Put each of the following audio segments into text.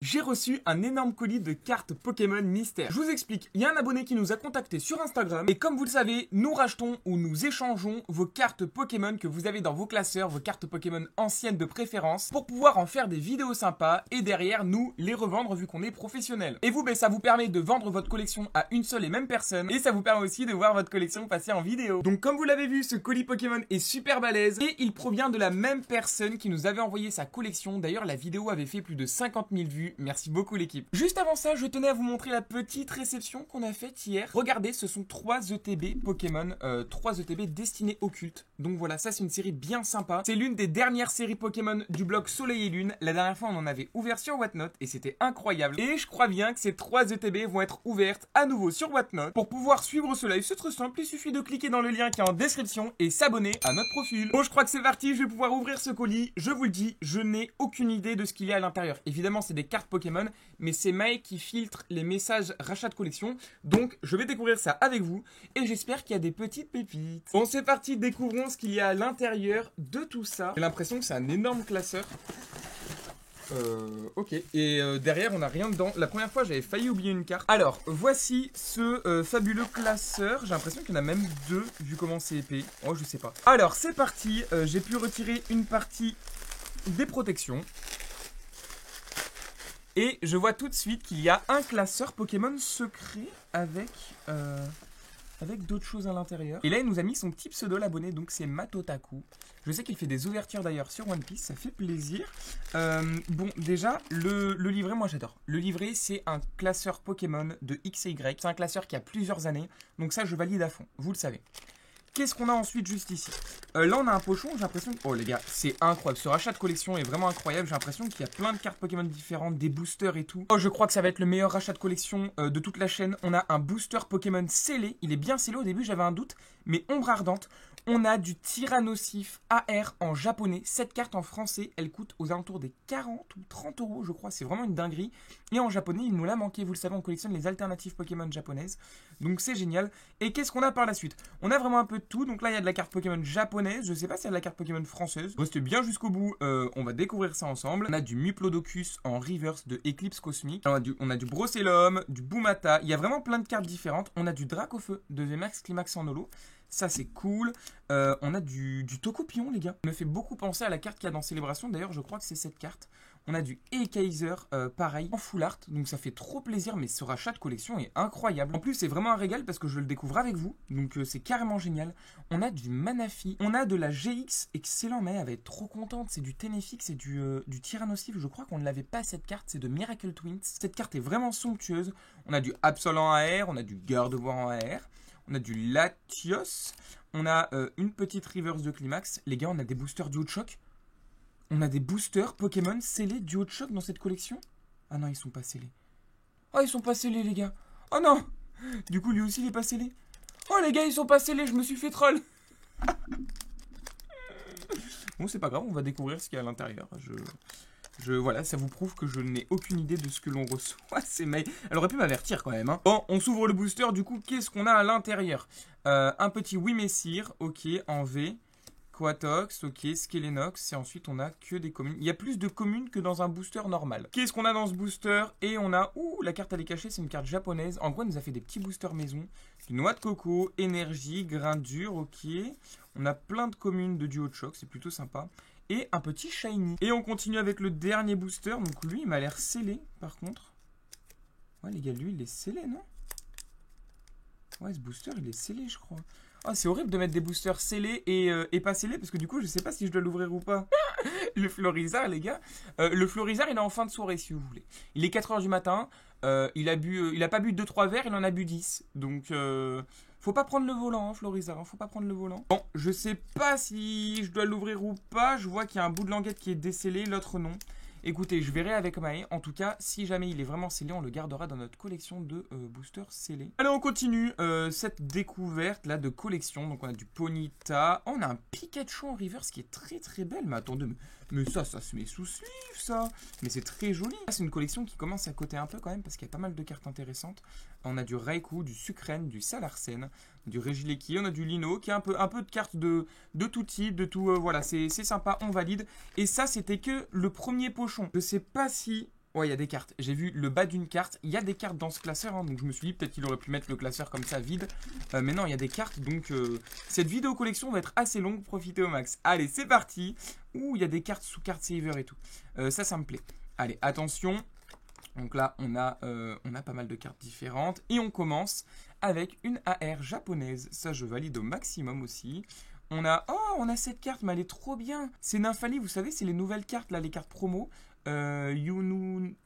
J'ai reçu un énorme colis de cartes Pokémon mystère. Je vous explique, il y a un abonné qui nous a contacté sur Instagram et comme vous le savez, nous rachetons ou nous échangeons vos cartes Pokémon que vous avez dans vos classeurs, vos cartes Pokémon anciennes de préférence pour pouvoir en faire des vidéos sympas et derrière nous les revendre vu qu'on est professionnel. Et vous, ça vous permet de vendre votre collection à une seule et même personne et ça vous permet aussi de voir votre collection passer en vidéo. Donc comme vous l'avez vu, ce colis Pokémon est super balèze et il provient de la même personne qui nous avait envoyé sa collection. D'ailleurs, la vidéo avait fait plus de 50 000 vues. Merci beaucoup l'équipe. Juste avant ça, je tenais à vous montrer la petite réception qu'on a faite hier. Regardez, ce sont 3 ETB Pokémon, 3 ETB destinés au culte. Donc voilà, ça c'est une série bien sympa. C'est l'une des dernières séries Pokémon du blog Soleil et Lune. La dernière fois, on en avait ouvert sur Whatnot et c'était incroyable. Et je crois bien que ces 3 ETB vont être ouvertes à nouveau sur Whatnot. Pour pouvoir suivre ce live, c'est très simple. Il suffit de cliquer dans le lien qui est en description et s'abonner à notre profil. Bon, je crois que c'est parti. Je vais pouvoir ouvrir ce colis. Je vous le dis, je n'ai aucune idée de ce qu'il y a à l'intérieur. Évidemment, c'est des cartes Pokémon, mais c'est Mike qui filtre les messages rachat de collection. Donc, je vais découvrir ça avec vous et j'espère qu'il y a des petites pépites. Bon, c'est parti. Découvrons ce qu'il y a à l'intérieur de tout ça. J'ai l'impression que c'est un énorme classeur. Ok. Et derrière, on n'a rien dedans. La première fois, j'avais failli oublier une carte. Alors, voici ce fabuleux classeur. J'ai l'impression qu'il y en a même 2, vu comment c'est épais. Oh, je sais pas. Alors, c'est parti. J'ai pu retirer une partie des protections. Et je vois tout de suite qu'il y a un classeur Pokémon secret avec d'autres choses à l'intérieur. Et là, il nous a mis son petit pseudo l'abonné, donc c'est Matotaku. Je sais qu'il fait des ouvertures d'ailleurs sur One Piece, ça fait plaisir. Bon, déjà, le livret, moi j'adore. Le livret, c'est un classeur Pokémon de X et Y. C'est un classeur qui a plusieurs années, donc ça, je valide à fond, vous le savez. Qu'est-ce qu'on a ensuite juste ici? Là, on a un pochon, j'ai l'impression... Oh les gars, c'est incroyable. Ce rachat de collection est vraiment incroyable. J'ai l'impression qu'il y a plein de cartes Pokémon différentes, des boosters et tout. Oh, je crois que ça va être le meilleur rachat de collection de toute la chaîne. On a un booster Pokémon scellé. Il est bien scellé, au début j'avais un doute, mais ombre ardente. On a du Tyrannosif AR en japonais. Cette carte en français, elle coûte aux alentours des 40 ou 30 euros, je crois. C'est vraiment une dinguerie. Et en japonais, il nous l'a manqué. Vous le savez, on collectionne les alternatives Pokémon japonaises. Donc c'est génial. Et qu'est-ce qu'on a par la suite? On a vraiment un peu de tout. Donc là, il y a de la carte Pokémon japonaise. Je sais pas s'il y a de la carte Pokémon française. Restez bien jusqu'au bout. On va découvrir ça ensemble. On a du Muplodocus en reverse de Eclipse Cosmique. On a du Brocellum, du Boomata. Il y a vraiment plein de cartes différentes. On a du Dracofeu de VMAX Climax en holo. Ça, c'est cool. On a du Tokopion, les gars. Ça me fait beaucoup penser à la carte qu'il y a dans Célébration. D'ailleurs, je crois que c'est cette carte. On a du E-Kaiser, pareil, en full art. Donc, ça fait trop plaisir. Mais ce rachat de collection est incroyable. En plus, c'est vraiment un régal parce que je le découvre avec vous. Donc, c'est carrément génial. On a du Manaphy. On a de la GX. Excellent, mais elle va être trop contente. C'est du Ténéfix et du Tyrannosif. Je crois qu'on ne l'avait pas, cette carte. C'est de Miracle Twins. Cette carte est vraiment somptueuse. On a du Absol en AR. On a du Gardevoir en AR. On a du Latios, on a une petite reverse de Climax. Les gars, on a des boosters Duo de Choc. On a des boosters Pokémon scellés Duo de Choc dans cette collection. Ah non, ils sont pas scellés. Oh, ils sont pas scellés, les gars. Oh non. Du coup, lui aussi, il est pas scellé. Oh, les gars, ils sont pas scellés, je me suis fait troll. Bon, c'est pas grave, on va découvrir ce qu'il y a à l'intérieur. Voilà, ça vous prouve que je n'ai aucune idée de ce que l'on reçoit. C'est May. Elle aurait pu m'avertir quand même. Hein. Bon, on s'ouvre le booster. Du coup, qu'est-ce qu'on a à l'intérieur? Un petit Wimessir, ok, en V. Quatox, ok, Skelenox. Et ensuite, on a que des communes. Il y a plus de communes que dans un booster normal. Qu'est-ce qu'on a dans ce booster? Et on a... Ouh, la carte elle est cachée, c'est une carte japonaise. En gros, elle nous a fait des petits boosters maison. Du noix de coco, énergie, grain dur, ok. On a plein de communes de Duo de Choc, c'est plutôt sympa. Et un petit shiny. Et on continue avec le dernier booster. Donc lui, il m'a l'air scellé, par contre. Ouais, les gars, lui, il est scellé, non? Ouais, ce booster, il est scellé, je crois. Oh, c'est horrible de mettre des boosters scellés et pas scellés, parce que du coup, je sais pas si je dois l'ouvrir ou pas. Le Florizard, les gars. Le Florizard, il est en fin de soirée, si vous voulez. Il est 4 h du matin. Il a pas bu 2-3 verres, il en a bu 10. Donc... faut pas prendre le volant, hein, Florizard, hein, faut pas prendre le volant. Bon, je sais pas si je dois l'ouvrir ou pas. Je vois qu'il y a un bout de languette qui est décellé, l'autre non. Écoutez, je verrai avec Mae. En tout cas, si jamais il est vraiment scellé, on le gardera dans notre collection de boosters scellés. Allez, on continue cette découverte là de collection. Donc on a du Ponyta. Oh, on a un Pikachu en reverse qui est très très belle. Mais attendez, mais ça se met sous sleeve ça. Mais c'est très joli. C'est une collection qui commence à coter un peu quand même parce qu'il y a pas mal de cartes intéressantes. On a du Raikou, du Sucrène, du Salarsen, du Regieleki, on a du Lino qui a un peu de cartes de tout type, de tout. Voilà, c'est sympa, on valide. Et ça, c'était que le premier pochon. Je sais pas si Ouais, il y a des cartes. J'ai vu le bas d'une carte. Il y a des cartes dans ce classeur, hein, donc je me suis dit peut-être qu'il aurait pu mettre le classeur comme ça vide. Mais non, il y a des cartes, donc cette vidéo collection va être assez longue. Profitez au max. Allez, c'est parti. Ouh, il y a des cartes sous carte saver et tout. Ça me plaît. Allez, attention. Donc là, on a pas mal de cartes différentes. Et on commence avec une AR japonaise. Ça, je valide au maximum aussi. On a cette carte, mais elle est trop bien. C'est Nymphali, vous savez, c'est les nouvelles cartes, là, les cartes promo.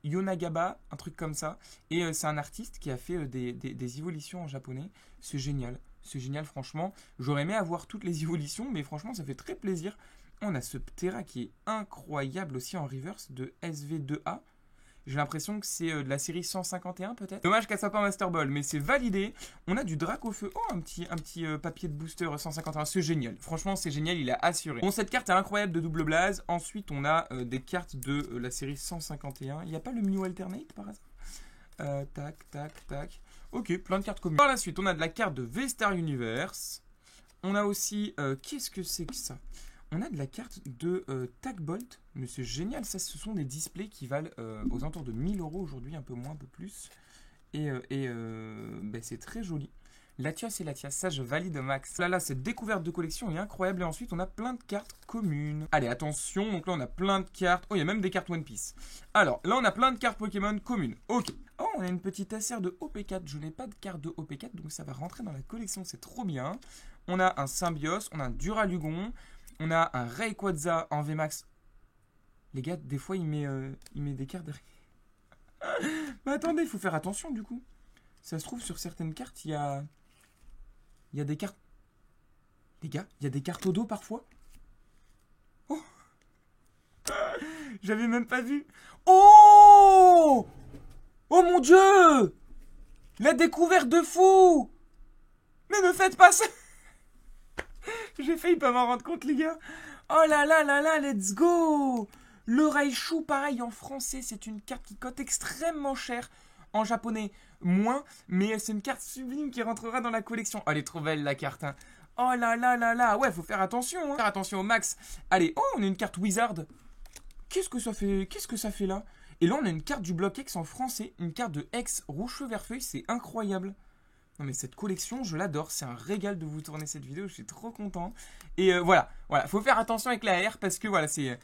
Yonagaba, un truc comme ça. Et c'est un artiste qui a fait des évolutions en japonais. C'est génial. C'est génial, franchement. J'aurais aimé avoir toutes les évolutions, mais franchement, ça fait très plaisir. On a ce Ptera qui est incroyable aussi en reverse de SV2A. J'ai l'impression que c'est de la série 151 peut-être. Dommage qu'elle soit pas Master Ball, mais c'est validé. On a du Dracofeu. Oh, un petit papier de booster 151. C'est génial. Franchement, c'est génial. Il a assuré. Bon, cette carte est incroyable de double blaze. Ensuite, on a des cartes de la série 151. Il n'y a pas le Mew Alternate par hasard? Tac. Ok, plein de cartes communes. Par la suite, on a de la carte de V-Star Universe. On a aussi... qu'est-ce que c'est que ça? On a de la carte de Tagbolt, mais c'est génial, ça ce sont des displays qui valent aux alentours de 1000 € aujourd'hui, un peu moins, un peu plus. Et c'est très joli. Latias et Latias, ça je valide au max. Là, cette découverte de collection est incroyable. Et ensuite, on a plein de cartes communes. Allez, attention, donc là on a plein de cartes. Oh, il y a même des cartes One Piece. Alors, là on a plein de cartes Pokémon communes. Ok. Oh, on a une petite SR de OP4. Je n'ai pas de carte de OP4, donc ça va rentrer dans la collection, c'est trop bien. On a un Symbios, on a un Duralugon. On a un Rayquaza en VMAX. Les gars, des fois, il met des cartes derrière. Mais attendez, il faut faire attention, du coup. Ça se trouve, sur certaines cartes, il y a des cartes... Les gars, il y a des cartes au dos, parfois. Oh, j'avais même pas vu. Oh, oh mon Dieu, la découverte de fou. Mais ne faites pas ça. J'ai failli pas m'en rendre compte, les gars. Oh là là là là, let's go. Le Raichu, pareil, en français, c'est une carte qui cote extrêmement cher. En japonais, moins. Mais c'est une carte sublime qui rentrera dans la collection. Oh, elle est trop belle, la carte. Hein. Oh là là là là. Ouais, faut faire attention. Hein. Faire attention au max. Allez, oh, on a une carte Wizard. Qu'est-ce que ça fait là? Et là, on a une carte du bloc X en français. Une carte de X rouge vert feuille. C'est incroyable. Non mais cette collection, je l'adore, c'est un régal de vous tourner cette vidéo, je suis trop content. Et voilà, faut faire attention avec la R parce que voilà, c'est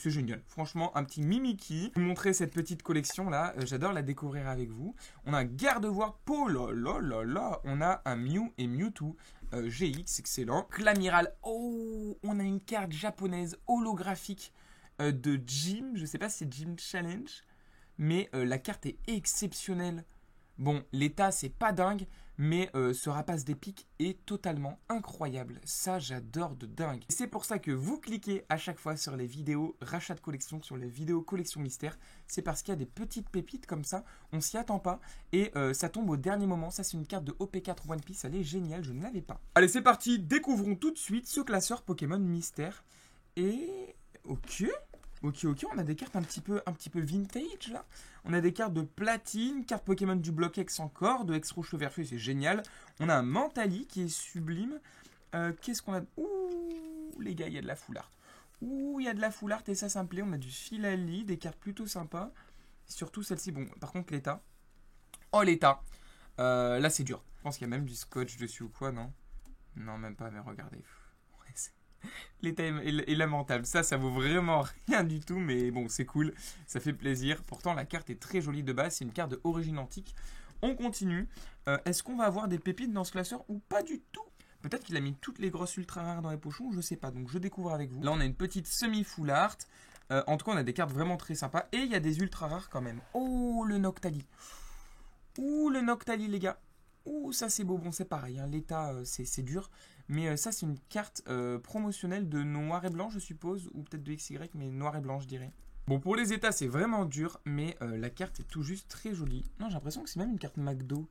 génial. Franchement, un petit Mimikyu. Vous montrer cette petite collection là, j'adore la découvrir avec vous. On a un Gardevoir, oh là là là là. On a un Mew et Mewtwo GX, excellent. Clamiral, oh, on a une carte japonaise holographique de Gym, je sais pas si c'est Gym Challenge, mais la carte est exceptionnelle. Bon, l'état, c'est pas dingue, mais ce rapace d'épique est totalement incroyable. Ça, j'adore de dingue. C'est pour ça que vous cliquez à chaque fois sur les vidéos rachat de collection, sur les vidéos collection mystère. C'est parce qu'il y a des petites pépites comme ça, on s'y attend pas, et ça tombe au dernier moment. Ça, c'est une carte de OP4 One Piece, elle est géniale, je ne l'avais pas. Allez, c'est parti, découvrons tout de suite ce classeur Pokémon mystère. Et... ok, on a des cartes un petit peu vintage là. On a des cartes de platine, carte Pokémon du bloc X encore, de X rouge vert feuille, c'est génial. On a un Mentali qui est sublime. Qu'est-ce qu'on a? Ouh, les gars, il y a de la full art. Ouh, il y a de la full art et ça me plaît. On a du Filali, des cartes plutôt sympas. Surtout celle-ci, bon, par contre l'état. Oh, l'état. Là, c'est dur. Je pense qu'il y a même du scotch dessus ou quoi, non? Non, même pas, mais regardez. L'état est lamentable. Ça vaut vraiment rien du tout, mais bon, c'est cool. Ça fait plaisir. Pourtant, la carte est très jolie de base. C'est une carte de origine antique. On continue. Est-ce qu'on va avoir des pépites dans ce classeur ou pas du tout? Peut-être qu'il a mis toutes les grosses ultra rares dans les pochons, je sais pas. Donc, je découvre avec vous. Là, on a une petite semi-full art. En tout cas, on a des cartes vraiment très sympas. Et il y a des ultra rares quand même. Oh, le Noctali. Ouh, le Noctali, les gars. Ouh, ça c'est beau. Bon, c'est pareil. Hein. L'état, c'est dur. Mais ça, c'est une carte promotionnelle de noir et blanc, je suppose. Ou peut-être de XY, mais noir et blanc, je dirais. Bon, pour les états, c'est vraiment dur. Mais la carte est tout juste très jolie. Non, j'ai l'impression que c'est même une carte McDo.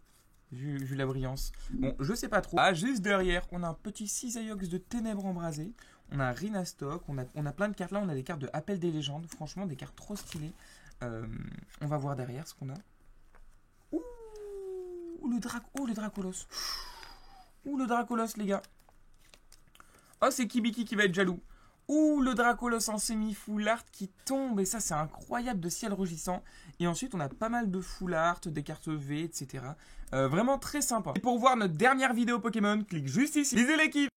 Vu la brillance. Bon, je sais pas trop. Ah, juste derrière, on a un petit Cisaillux de ténèbres embrasées. On a un Rhinastock. On a plein de cartes là. On a des cartes de Appel des légendes. Franchement, des cartes trop stylées. On va voir derrière ce qu'on a. Ouh, le Dracolos. Ouh, le Dracolos, les gars. Oh, c'est Kibiki qui va être jaloux. Ouh, le Dracolos en semi-full art qui tombe. Et ça, c'est incroyable de ciel rugissant. Et ensuite, on a pas mal de full art, des cartes V, etc. Vraiment très sympa. Et pour voir notre dernière vidéo Pokémon, clique juste ici. Bisous l'équipe!